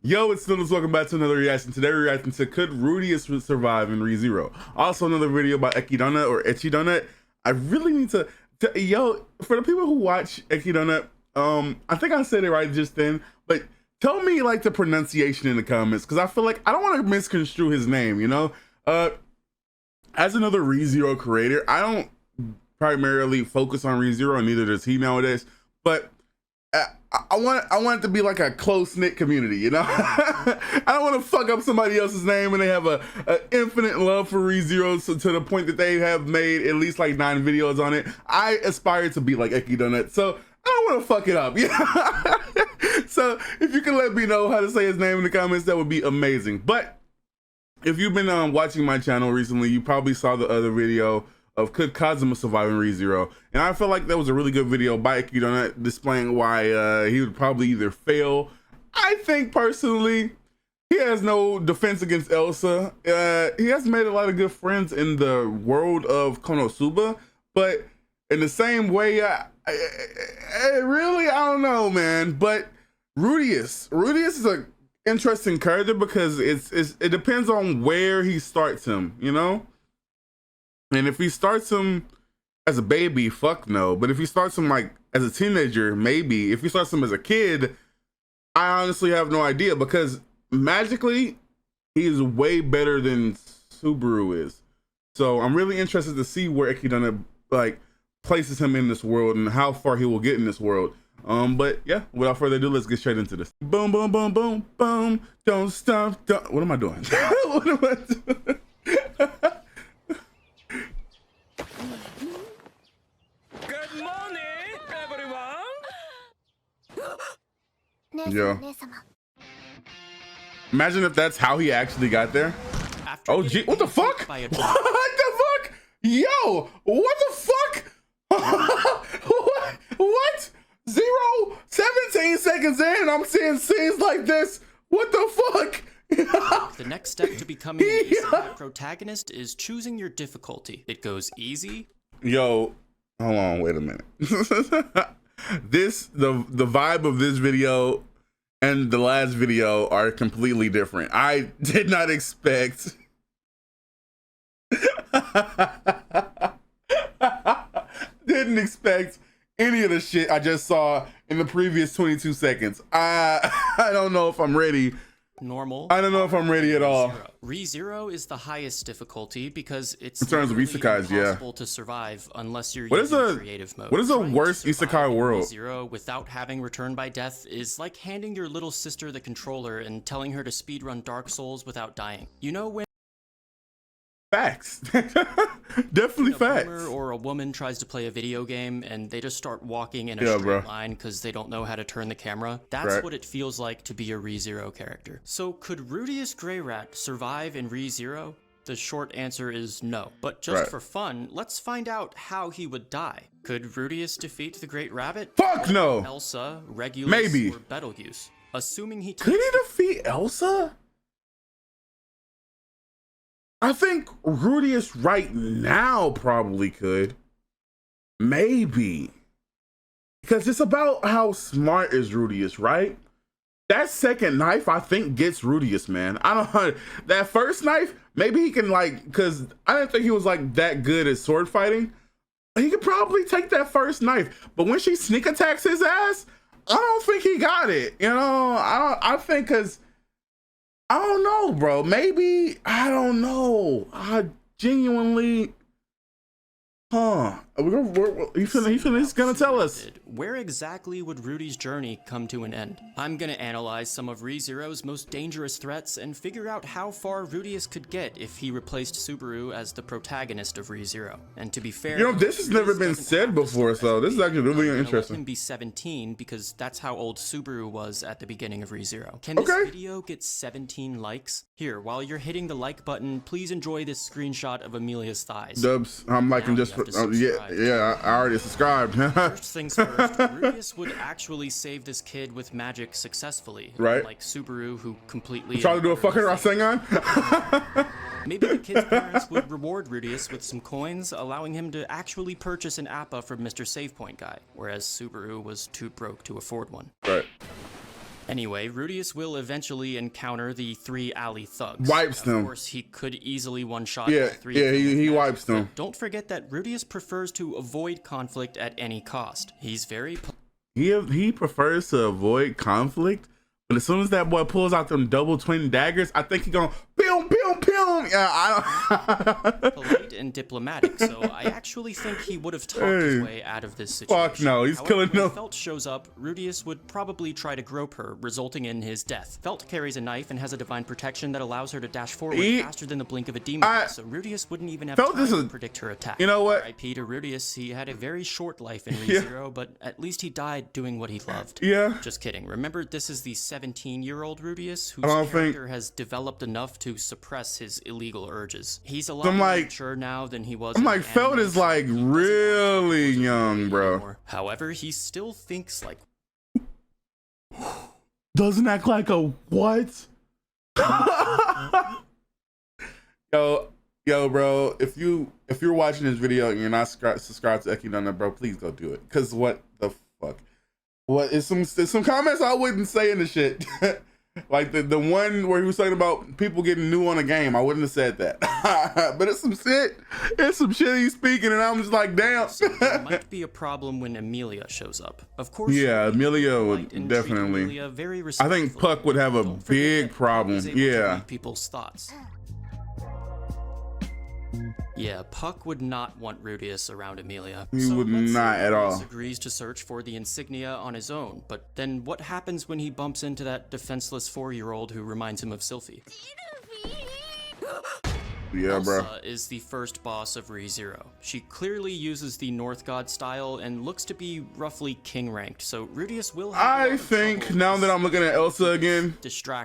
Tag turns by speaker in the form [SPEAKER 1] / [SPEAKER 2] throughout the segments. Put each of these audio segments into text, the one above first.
[SPEAKER 1] Yo, it's ItzNoodlz. Welcome back to another reaction. Today we're reacting to Could Rudeus Survive in ReZero? Also another video by Echidonut or Echidonut. I really need to yo, for the people who watch Echidonut, I think I said it right just then, but tell me like the pronunciation in the comments, because I feel like I don't want to misconstrue his name, you know? As another ReZero creator, I don't primarily focus on ReZero, and neither does he nowadays, but I want it to be like a close-knit community, you know? I don't want to fuck up somebody else's name and they have a infinite love for ReZero, so to the point that they have made at least like 9 videos on it. I aspire to be like Echidonut, so I don't want to fuck it up, you know? So if you can let me know how to say his name in the comments, that would be amazing. But if you've been watching my channel recently, you probably saw the other video of Could Kazuma Survive in ReZero, and I feel like that was a really good video by Echidonut displaying why he would probably either fail. I think personally he has no defense against Elsa. He has made a lot of good friends in the world of Konosuba, but in the same way, really, I don't know, man. But Rudeus is a interesting character because it depends on where he starts him, you know? And if he starts him as a baby, fuck no. But if he starts him like as a teenager, maybe. If he starts him as a kid, I honestly have no idea, because magically he is way better than Subaru is. So I'm really interested to see where Echidonut like places him in this world and how far he will get in this world. But yeah, without further ado, let's get straight into this. Boom, boom, boom, boom, boom. Don't stop. What am I doing? What am I doing? Yo. Imagine if that's how he actually got there. Oh gee, what the fuck? What the fuck? Yo, what the fuck? What? 17 seconds in and I'm seeing scenes like this. What the fuck?
[SPEAKER 2] The next step to becoming an ace protagonist is choosing your difficulty. It goes easy.
[SPEAKER 1] Yo, hold on, wait a minute. The vibe of this video and the last video are completely different. I did not expect didn't expect any of the shit I just saw in the previous 22 seconds. I don't know if I'm ready.
[SPEAKER 2] Normal.
[SPEAKER 1] I don't know if I'm ready at all.
[SPEAKER 2] ReZero is the highest difficulty because it's
[SPEAKER 1] in terms of isekais,
[SPEAKER 2] impossible to survive unless you're
[SPEAKER 1] using
[SPEAKER 2] using creative mode.
[SPEAKER 1] What is the worst isekai world?
[SPEAKER 2] ReZero without having Return by Death is like handing your little sister the controller and telling her to speedrun Dark Souls without dying. You know when
[SPEAKER 1] facts. Definitely facts.
[SPEAKER 2] Or a woman tries to play a video game and they just start walking in a straight line because they don't know how to turn the camera. That's what it feels like to be a ReZero character. So could Rudeus Greyrat survive in ReZero? The short answer is no. But just for fun, let's find out how he would die. Could Rudeus defeat the Great Rabbit?
[SPEAKER 1] Fuck no!
[SPEAKER 2] Elsa, Regulus,
[SPEAKER 1] maybe.
[SPEAKER 2] Or Betelgeuse? Assuming he
[SPEAKER 1] could he defeat Elsa? I think Rudeus right now probably could. Maybe. Because it's about how smart is Rudeus, right? That second knife, I think, gets Rudeus, man. I don't know. That first knife, maybe he can, like, because I didn't think he was, like, that good at sword fighting. He could probably take that first knife. But when she sneak attacks his ass, I don't think he got it. You know, I think because I don't know, bro. Maybe, I don't know. I genuinely, he's gonna tell us.
[SPEAKER 2] Where exactly would Rudy's journey come to an end? I'm gonna analyze some of ReZero's most dangerous threats and figure out how far Rudeus could get if he replaced Subaru as the protagonist of ReZero. And to be fair,
[SPEAKER 1] you know, this has never been said before, so this is actually really interesting.
[SPEAKER 2] Let him be 17 because that's how old Subaru was at the beginning of ReZero. Can this video get 17 likes? Here, while you're hitting the like button, please enjoy this screenshot of Amelia's thighs.
[SPEAKER 1] Dubs, I'm liking just for, yeah, I already subscribed.
[SPEAKER 2] First things first, Rudeus would actually save this kid with magic successfully.
[SPEAKER 1] Right.
[SPEAKER 2] Like Subaru, who completely...
[SPEAKER 1] Try to do a fucking Rasengan?
[SPEAKER 2] Maybe the kid's parents would reward Rudeus with some coins, allowing him to actually purchase an Appa from Mr. Save Point Guy, whereas Subaru was too broke to afford one.
[SPEAKER 1] Right.
[SPEAKER 2] Anyway, Rudeus will eventually encounter the 3 alley thugs.
[SPEAKER 1] Wipes them.
[SPEAKER 2] Of course, he could easily one-shot
[SPEAKER 1] Yeah,
[SPEAKER 2] all 3 of them.
[SPEAKER 1] he wipes them.
[SPEAKER 2] But don't forget that Rudeus prefers to avoid conflict at any cost. He's very...
[SPEAKER 1] He prefers to avoid conflict, but as soon as that boy pulls out them double twin daggers, I think he gonna pew pew pew. Yeah, I don't.
[SPEAKER 2] polite and diplomatic, so I actually think he would have talked his way out of this situation.
[SPEAKER 1] Fuck no, he's
[SPEAKER 2] However,
[SPEAKER 1] killing
[SPEAKER 2] when
[SPEAKER 1] them.
[SPEAKER 2] Felt shows up, Rudeus would probably try to grope her, resulting in his death. Felt carries a knife and has a divine protection that allows her to dash forward faster than the blink of a demon, so Rudeus wouldn't even have time to predict her attack.
[SPEAKER 1] You know what?
[SPEAKER 2] R.I.P. to Rudeus, he had a very short life in ReZero, but at least he died doing what he loved.
[SPEAKER 1] Yeah.
[SPEAKER 2] Just kidding. Remember, this is the 17-year-old Rudeus, whose character has developed enough to suppress his illegal urges. He's a lot more mature now than he was.
[SPEAKER 1] I'm like, Feld is like really young, bro.
[SPEAKER 2] Anymore. However, he still thinks like
[SPEAKER 1] doesn't act like a what? yo, bro. If you're watching this video and you're not subscribed to ItzNoodlz, bro, please go do it. Cause what the fuck? What is some comments I wouldn't say in the shit. Like the one where he was talking about people getting new on a game, I wouldn't have said that. But it's some shit he's speaking, and I'm just like, damn.
[SPEAKER 2] So there might be a problem when Amelia shows up. Of course.
[SPEAKER 1] Yeah, Amelia would definitely.
[SPEAKER 2] Amelia very
[SPEAKER 1] I think Puck would have a big problem. Yeah.
[SPEAKER 2] People's thoughts. Yeah, Puck would not want Rudeus around Amelia.
[SPEAKER 1] He would not at all.
[SPEAKER 2] Rudeus agrees to search for the insignia on his own, but then what happens when he bumps into that defenseless 4-year-old who reminds him of Sylphie?
[SPEAKER 1] Yeah, bro.
[SPEAKER 2] Elsa is the first boss of ReZero. She clearly uses the North God style and looks to be roughly king ranked, so Rudeus will have
[SPEAKER 1] I think now that I'm looking at Elsa again,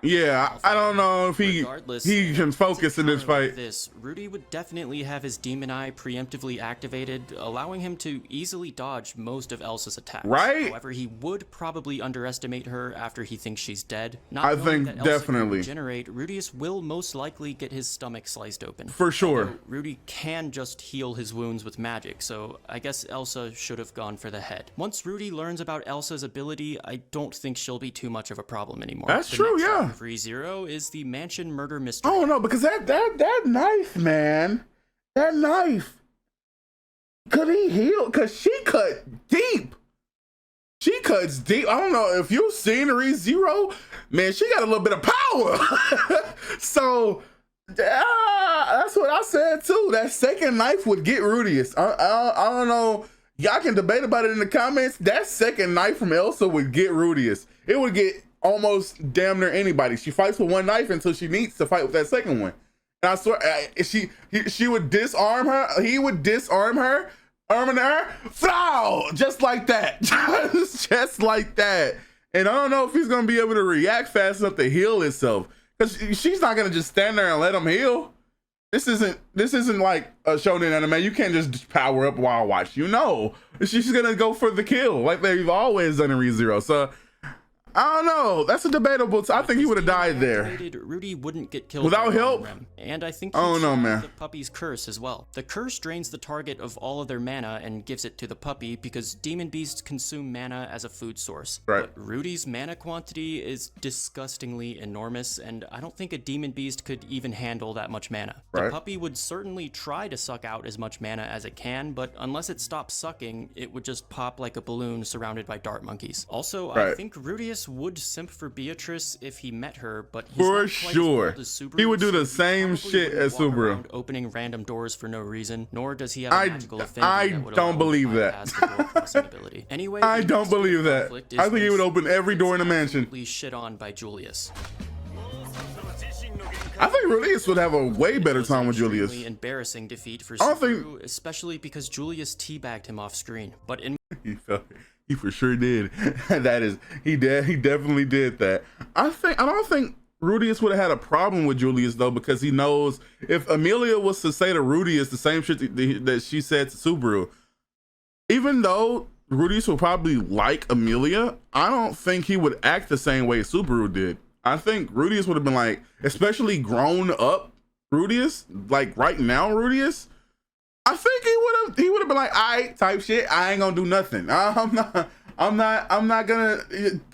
[SPEAKER 1] yeah, I don't know if he can focus in this fight.
[SPEAKER 2] Rudy would definitely have his demon eye preemptively activated, allowing him to easily dodge most of Elsa's attacks.
[SPEAKER 1] Right?
[SPEAKER 2] However, he would probably underestimate her after he thinks she's dead.
[SPEAKER 1] I think
[SPEAKER 2] that
[SPEAKER 1] definitely.
[SPEAKER 2] Rudeus will most likely get his stomach sliced open.
[SPEAKER 1] For sure.
[SPEAKER 2] Although Rudy can just heal his wounds with magic, so I guess Elsa should have gone for the head. Once Rudy learns about Elsa's ability, I don't think she'll be too much of a problem anymore.
[SPEAKER 1] That's true, yeah.
[SPEAKER 2] ReZero is the mansion murder mystery.
[SPEAKER 1] Oh no, because that knife, man, that knife. Could he heal? Cause she cut deep. She cuts deep. I don't know if you've seen ReZero, man. She got a little bit of power. So. That's what I said too. That second knife would get Rudeus. I don't know. Y'all can debate about it in the comments. That second knife from Elsa would get Rudeus. It would get almost damn near anybody. She fights with one knife until she needs to fight with that second one. And I swear, she would disarm her. He would disarm her, arming her, flow, just like that, just like that. And I don't know if he's gonna be able to react fast enough to heal himself. Cause she's not gonna just stand there and let him heal. This isn't like a shonen anime. You can't just power up while watch. You know, she's gonna go for the kill like they've always done in ReZero. So I don't know. That's a debatable. I think he would have died there.
[SPEAKER 2] Rudy wouldn't get killed
[SPEAKER 1] without help.
[SPEAKER 2] And I think
[SPEAKER 1] man.
[SPEAKER 2] The puppy's curse as well. The curse drains the target of all of their mana and gives it to the puppy because demon beasts consume mana as a food source.
[SPEAKER 1] Right.
[SPEAKER 2] But Rudy's mana quantity is disgustingly enormous, and I don't think a demon beast could even handle that much mana. The puppy would certainly try to suck out as much mana as it can, but unless it stops sucking, it would just pop like a balloon surrounded by dart monkeys. Also, I think Rudeus would simp for Beatrice if he met her, but he's
[SPEAKER 1] for
[SPEAKER 2] not
[SPEAKER 1] sure he would do the same shit as Subaru,
[SPEAKER 2] opening random doors for no reason. Nor does he have a magical affinity.
[SPEAKER 1] I don't believe that.
[SPEAKER 2] Anyway,
[SPEAKER 1] I don't believe that. I think he would open every door in the mansion.
[SPEAKER 2] Shit on by Julius.
[SPEAKER 1] I think Rudeus would have a way better time with Julius.
[SPEAKER 2] Embarrassing defeat for Subaru, especially because Julius teabagged him off screen. But in
[SPEAKER 1] he for sure did. He definitely did that. I don't think Rudeus would have had a problem with Julius though, because he knows if Amelia was to say to Rudeus the same shit that she said to Subaru, even though Rudeus would probably like Amelia, I don't think he would act the same way Subaru did. I think Rudeus would have been like, especially grown up Rudeus, like right now Rudeus, I think he would have been like, "Aight," type shit. I ain't gonna do nothing. I'm not gonna.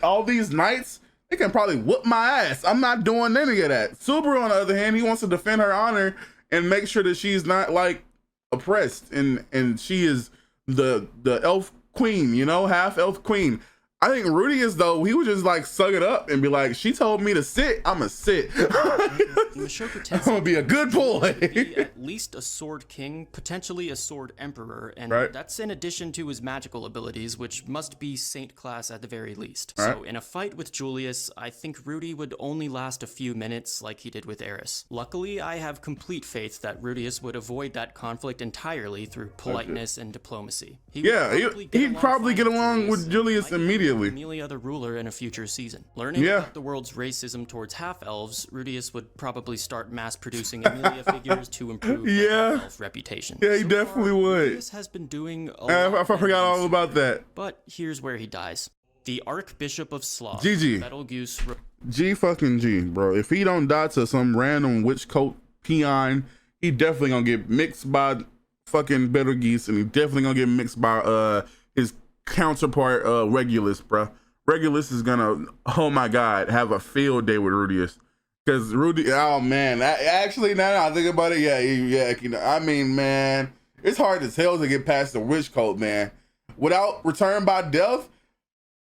[SPEAKER 1] All these nights they can probably whoop my ass. I'm not doing any of that. Subaru, on the other hand, he wants to defend her honor and make sure that she's not like oppressed, and she is the elf queen, you know, half elf queen. I think Rudeus, though, he would just like suck it up and be like, she told me to sit, I'ma sit. I'm gonna be a good boy.
[SPEAKER 2] Be at least a sword king, potentially a sword emperor, and that's in addition to his magical abilities, which must be saint class at the very least. So in a fight with Julius, I think Rudy would only last a few minutes like he did with Eris. Luckily, I have complete faith that Rudeus would avoid that conflict entirely through politeness and diplomacy.
[SPEAKER 1] He'd probably get along with Julius immediately.
[SPEAKER 2] Amelia the ruler in a future season. Learning about the world's racism towards half-elves, Rudeus would probably start mass-producing Amelia figures to improve the half-elf reputation.
[SPEAKER 1] Yeah, he definitely would.
[SPEAKER 2] Rudeus has been doing a lot.
[SPEAKER 1] I forgot all about that.
[SPEAKER 2] But here's where he dies. The Archbishop of Sloth,
[SPEAKER 1] GG.
[SPEAKER 2] Betelgeuse.
[SPEAKER 1] G fucking G, bro. If he don't die to some random witch cult peon, he definitely gonna get mixed by fucking Betelgeuse, and he definitely gonna get mixed by his counterpart Regulus, bro. Regulus is gonna, oh my god, have a field day with Rudeus, because Rudy, oh man, actually now that I think about it, yeah, you know, I mean, man, it's hard as hell to get past the witch cult, man. Without return by death,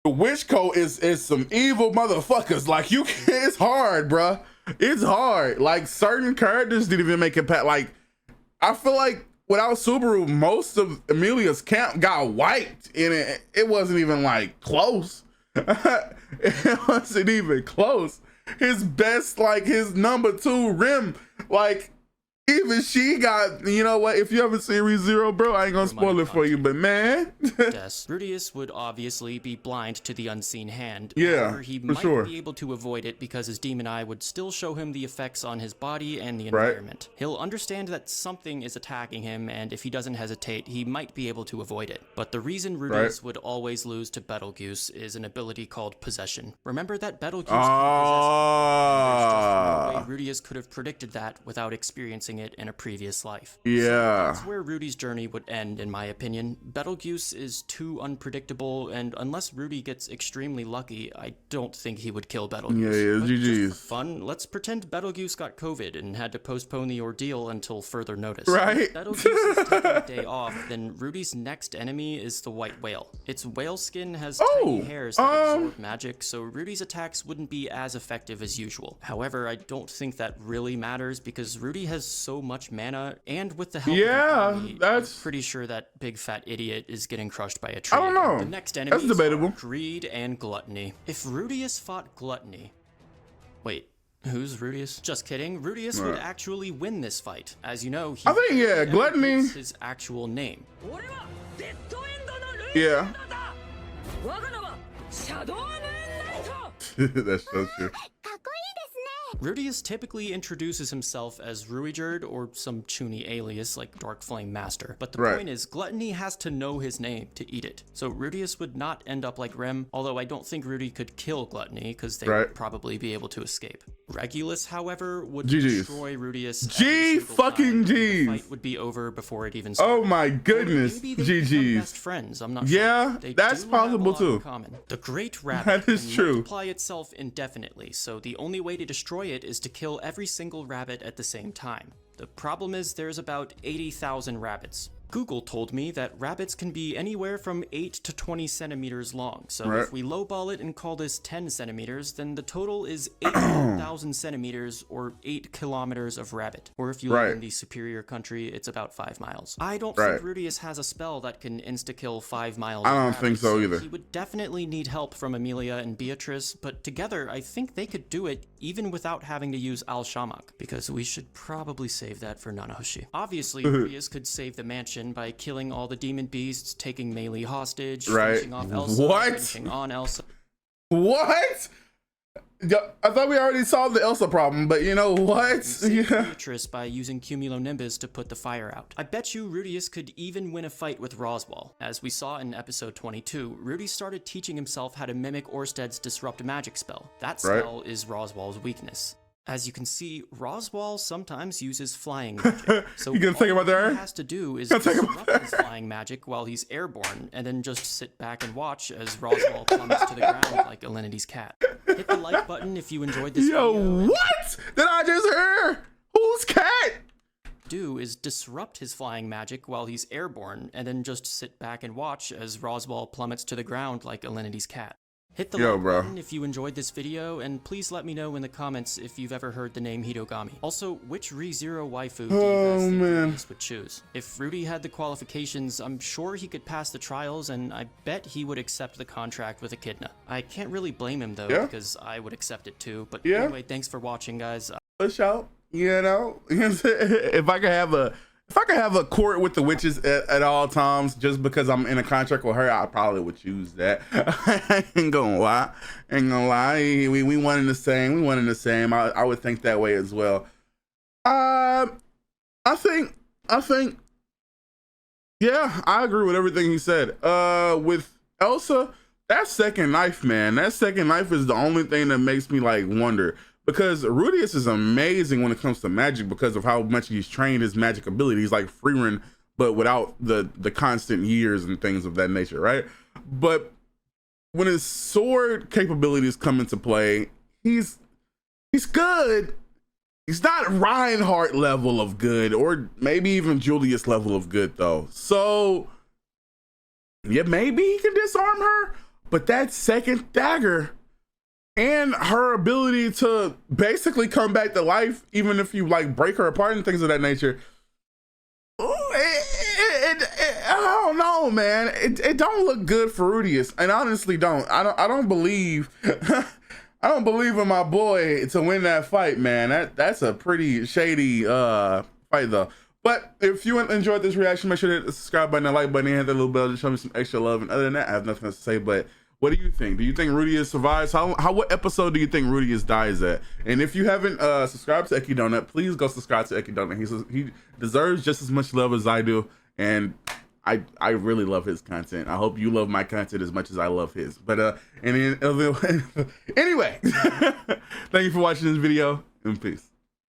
[SPEAKER 1] the witch cult is some evil motherfuckers. Like, you can't, it's hard, bro. It's hard. Like, certain characters didn't even make it past. Like, I feel like without Subaru, most of Amelia's camp got wiped, and it wasn't even like close. It wasn't even close. His best, like his number 2 Rim, like even she got, you know what, if you haven't seen ReZero, bro, I ain't gonna spoil it for you, but man.
[SPEAKER 2] Rudeus would obviously be blind to the unseen hand.
[SPEAKER 1] Yeah,
[SPEAKER 2] however, he might be able to avoid it because his demon eye would still show him the effects on his body and the environment. He'll understand that something is attacking him, and if he doesn't hesitate, he might be able to avoid it. But the reason Rudeus would always lose to Betelgeuse is an ability called Possession. Remember that Betelgeuse can possess. There's just no way Rudeus could have predicted that without experiencing it in a previous life.
[SPEAKER 1] Yeah.
[SPEAKER 2] So that's where Rudy's journey would end, in my opinion. Betelgeuse is too unpredictable, and unless Rudy gets extremely lucky, I don't think he would kill Betelgeuse.
[SPEAKER 1] Yeah, GG's.
[SPEAKER 2] Just for fun, let's pretend Betelgeuse got COVID and had to postpone the ordeal until further notice.
[SPEAKER 1] Right.
[SPEAKER 2] If Betelgeuse is taking a day off, then Rudy's next enemy is the white whale. Its whale skin has tiny hairs that absorb magic, so Rudy's attacks wouldn't be as effective as usual. However, I don't think that really matters because Rudy has so much mana, and with the help of Rudy, I'm pretty sure that big fat idiot is getting crushed by a tree.
[SPEAKER 1] I don't know.
[SPEAKER 2] The next enemies
[SPEAKER 1] That's debatable.
[SPEAKER 2] are Greed and Gluttony. If Rudeus fought Gluttony... Wait, who's Rudeus? Just kidding. Rudeus would actually win this fight. As you know, he
[SPEAKER 1] Gluttony
[SPEAKER 2] is his actual name.
[SPEAKER 1] Yeah. That's so true.
[SPEAKER 2] Rudeus typically introduces himself as Ruigerd or some chuny alias like Dark Flame Master, but the point is, Gluttony has to know his name to eat it. So Rudeus would not end up like Rem, although I don't think Rudy could kill Gluttony because they would probably be able to escape. Regulus, however, would destroy Rudeus.
[SPEAKER 1] G fucking G's.
[SPEAKER 2] The fight would be over before it even started.
[SPEAKER 1] Oh my goodness, GG's.
[SPEAKER 2] Best friends, I'm not sure.
[SPEAKER 1] Yeah, that's possible too.
[SPEAKER 2] The Great Rabbit
[SPEAKER 1] that is true.
[SPEAKER 2] Multiply itself indefinitely, so the only way to destroy it is to kill every single rabbit at the same time. The problem is there's about 80,000 rabbits. Google told me that rabbits can be anywhere from 8 to 20 centimeters long, so if we lowball it and call this 10 centimeters, then the total is 8,000 centimeters or 8 kilometers of rabbit. Or if you live in the superior country, it's about 5 miles. I don't think Rudeus has a spell that can insta-kill 5 miles.
[SPEAKER 1] I don't think so either.
[SPEAKER 2] He would definitely need help from Amelia and Beatrice, but together I think they could do it even without having to use Al-Shamak, because we should probably save that for Nanahoshi. Obviously, Rudeus could save the mansion by killing all the demon beasts, taking Melee hostage, finishing off Elsa, finishing on Elsa.
[SPEAKER 1] What? I thought we already solved the Elsa problem, but you know what?
[SPEAKER 2] Beatrice by using Cumulonimbus to put the fire out. I bet you Rudeus could even win a fight with Roswell. As we saw in episode 22, Rudy started teaching himself how to mimic Orsted's Disrupt Magic spell. That spell is Roswell's weakness. As you can see, Roswaal sometimes uses flying magic. So
[SPEAKER 1] you gonna think about that?
[SPEAKER 2] All he has to do is disrupt his flying magic while he's airborne, and then just sit back and watch as Roswaal plummets to the ground like Elenity's cat. Hit the like button if you enjoyed this video.
[SPEAKER 1] Yo, what did I just hear? Whose cat?
[SPEAKER 2] Do is disrupt his flying magic while he's airborne, and then just sit back and watch as Roswaal plummets to the ground like Elenity's cat. Hit the like button if you enjoyed this video, and please let me know in the comments if you've ever heard the name Hitogami. Also, which ReZero waifu do you guys think Rudeus would choose? If Rudy had the qualifications, I'm sure he could pass the trials, and I bet he would accept the contract with Echidna. I can't really blame him though, because I would accept it too. But anyway, thanks for watching, guys.
[SPEAKER 1] Push out, you know, if I could have a court with the witches at all times, just because I'm in a contract with her, I probably would choose that. I ain't gonna lie. We one in the same. I would think that way as well. I think, yeah, I agree with everything he said. With Elsa, that second knife, man, that second knife is the only thing that makes me like wonder. Because Rudeus is amazing when it comes to magic because of how much he's trained his magic abilities, like Freeran, but without the constant years and things of that nature, right? But when his sword capabilities come into play, he's good. He's not Reinhardt level of good, or maybe even Julius level of good though. So yeah, maybe he can disarm her, but that second dagger and her ability to basically come back to life, even if you like break her apart and things of that nature. I don't know, man. It don't look good for Rudeus, and honestly don't. I don't believe I don't believe in my boy to win that fight, man. That's a pretty shady fight though. But if you enjoyed this reaction, make sure to hit the subscribe button and like button and hit that little bell to show me some extra love. And other than that, I have nothing else to say, but what do you think? Do you think Rudeus survives? What episode do you think Rudeus dies at? And if you haven't subscribed to ItzNoodlz, please go subscribe to ItzNoodlz. He deserves just as much love as I do, and I really love his content. I hope you love my content as much as I love his. But anyway, thank you for watching this video, and peace.